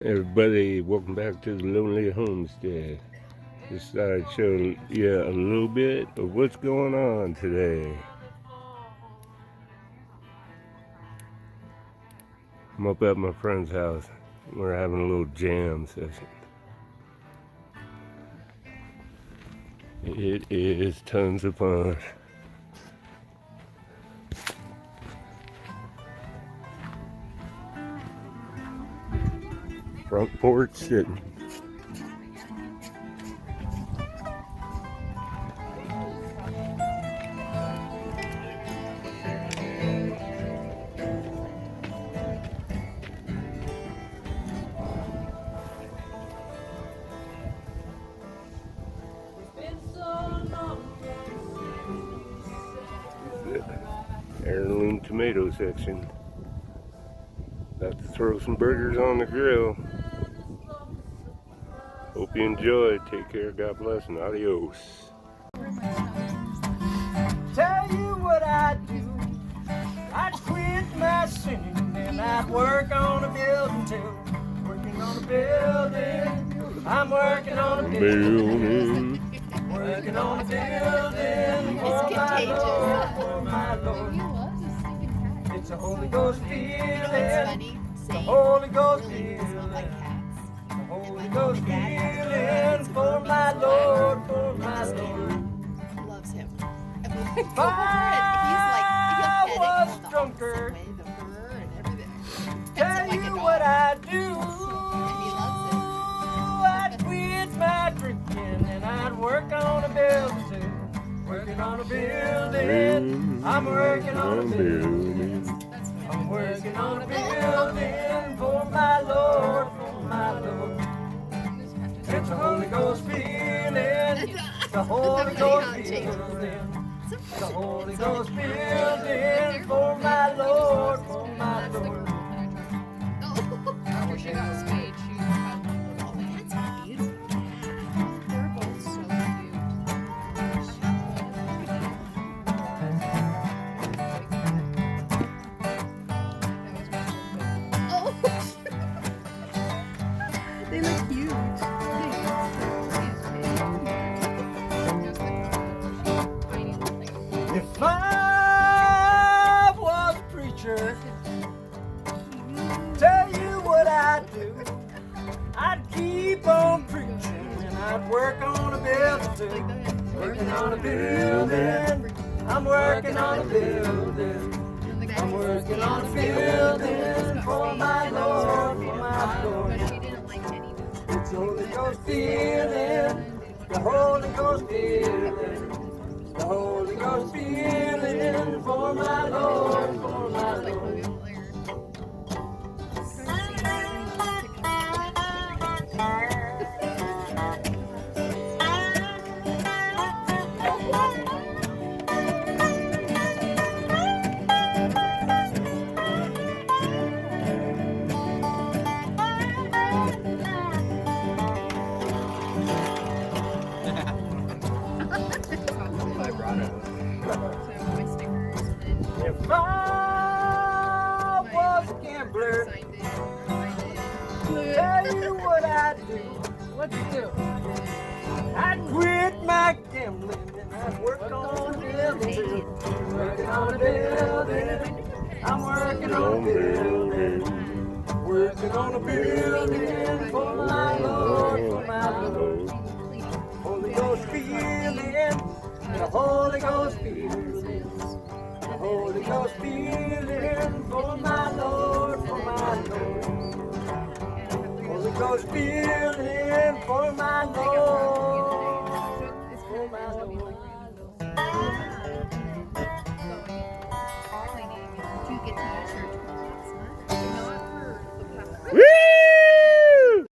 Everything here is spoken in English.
Everybody, welcome back to the Lonely Homestead. Just thought I'd show you a little bit of what's going on today. I'm up at my friend's house. We're having a little jam session. It is tons of fun. Front porch sitting. Heirloom tomato section. About to throw some burgers on the grill. Hope you enjoy. Take care. God bless and adios. Tell you what I'd do. I'd quit my singing and I'd work on a building too. Working on a building. I'm working on a building. Working on a building for my Lord, for my Lord. It's a Holy Ghost feeling. The Holy Ghost feeling. The Holy Ghost feeling for my Lord, for my Lord. Loves him. If I was drunker, tell you what I'd do. I'd quit my drinking and I'd work on a building too. Working on a building. I'm working on a building. I'm working on a building for my Lord, for my Lord. It's a Holy Ghost feeling. The Holy Ghost feeling. The Holy Ghost feeling for my Lord, for my Lord. I wish I got a spade. She had one with all that. That's beautiful. They're both so cute. They look huge. If I was a preacher, tell you what I'd do. I'd keep on preaching and I'd work on a building too. Working on a building. I'm working on a building. I'm working on a building for my Lord, for my Lord. It's the Holy Ghost feeling. The Holy Ghost feeling. The Holy Ghost feeling for my Lord, for my Lord. If I was a gambler, tell you what I'd do. What'd you do? I'd quit my gambling and I'd work on a building. Working on a building. I'm working on a building. Working on a building for my Lord, for my Lord. Holy Ghost feeling. The Holy Ghost feeling. The Holy Ghost feeling for my Lord, for my Lord. Holy Ghost feeling for my Lord.